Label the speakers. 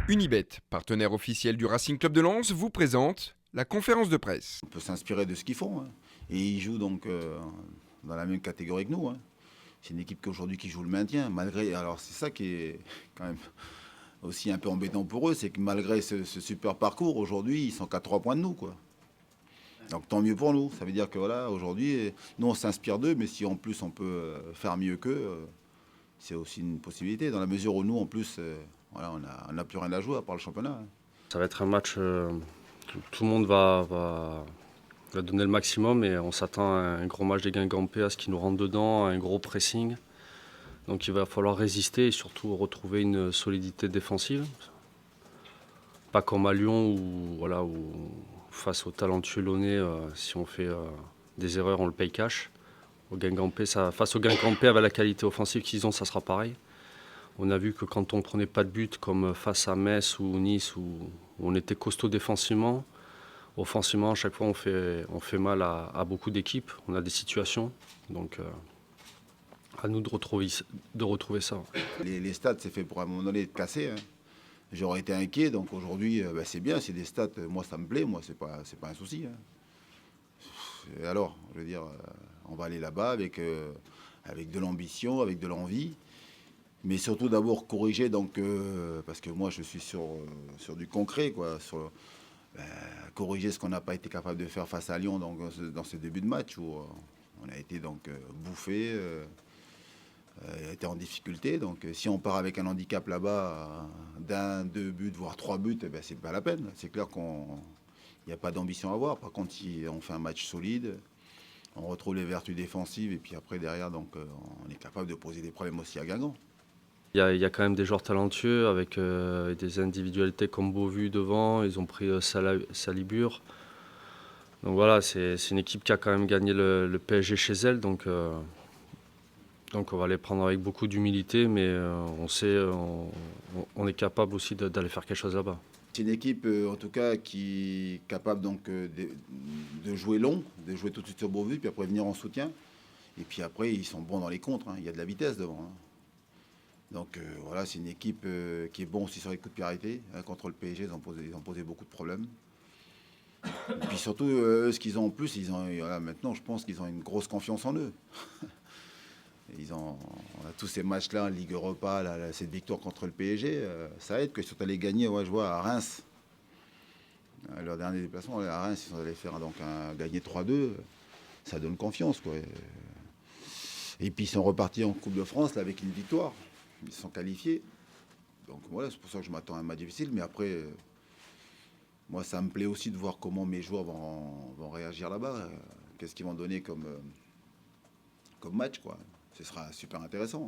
Speaker 1: Unibet, partenaire officiel du Racing Club de Lens, vous présente la conférence de presse.
Speaker 2: On peut s'inspirer de ce qu'ils font. Et ils jouent donc dans la même catégorie que nous. C'est une équipe qu'aujourd'hui qui joue le maintien. Alors c'est ça qui est quand même aussi un peu embêtant pour eux, c'est que malgré ce super parcours, aujourd'hui, ils sont qu'à 3 points de nous, quoi. Donc tant mieux pour nous. Ça veut dire que voilà, aujourd'hui, nous on s'inspire d'eux, mais si en plus on peut faire mieux qu'eux, c'est aussi une possibilité, dans la mesure où nous en plus, voilà, on n'a plus rien à jouer à part le championnat.
Speaker 3: Ça va être un match où tout le monde va donner le maximum et on s'attend à un gros match des Guingampais, à ce qu'ils nous rentrent dedans, à un gros pressing. Donc il va falloir résister et surtout retrouver une solidité défensive. Pas comme à Lyon où face au talentueux Lyonnais, si on fait des erreurs, on le paye cash. Face aux Guingampais, avec la qualité offensive qu'ils ont, ça sera pareil. On a vu que quand on ne prenait pas de but, comme face à Metz ou Nice, où on était costaud défensivement, offensivement, à chaque fois, on fait mal à beaucoup d'équipes. On a des situations. Donc, à nous de retrouver ça.
Speaker 2: Les stats, c'est fait pour à un moment donné être cassé. J'aurais été inquiet, donc aujourd'hui, c'est bien, c'est des stats. Moi, ça me plaît, moi, c'est pas un souci. Et alors, je veux dire, on va aller là-bas avec de l'ambition, avec de l'envie. Mais surtout d'abord corriger, donc, parce que moi je suis sur du concret, quoi, corriger ce qu'on n'a pas été capable de faire face à Lyon donc, dans ce début de match où on a été donc bouffé, été en difficulté. Donc si on part avec un handicap là-bas d'un, 2 buts, voire 3 buts, c'est pas la peine. C'est clair qu'il n'y a pas d'ambition à avoir. Par contre, si on fait un match solide, on retrouve les vertus défensives et puis après derrière, donc, on est capable de poser des problèmes aussi à Guingamp.
Speaker 3: Il y a quand même des joueurs talentueux avec des individualités comme Beauvu devant. Ils ont pris Salibur. Donc voilà, c'est une équipe qui a quand même gagné le PSG chez elle. Donc on va les prendre avec beaucoup d'humilité, mais on est capable aussi d'aller faire quelque chose là-bas.
Speaker 2: C'est une équipe en tout cas qui est capable donc, de jouer long, de jouer tout de suite sur Beauvu, puis après venir en soutien. Et puis après, ils sont bons dans les contres. Il y a de la vitesse devant. Donc voilà, c'est une équipe qui est bon aussi sur les coups de pied arrêtés. Contre le PSG, ils ont posé beaucoup de problèmes. Et puis surtout, ce qu'ils ont en plus, voilà, maintenant, je pense qu'ils ont une grosse confiance en eux. On a tous ces matchs-là, en Ligue Europa, cette victoire contre le PSG, ça aide que ils sont allés gagner, je vois, à Reims. Leur dernier déplacement, à Reims, ils sont allés faire donc, gagner 3-2. Ça donne confiance, quoi. Et puis ils sont repartis en Coupe de France là, avec une victoire. Ils sont qualifiés. Donc voilà, c'est pour ça que je m'attends à un match difficile. Mais après, moi, ça me plaît aussi de voir comment mes joueurs vont réagir là-bas. Qu'est-ce qu'ils vont donner comme match, quoi. Ce sera super intéressant.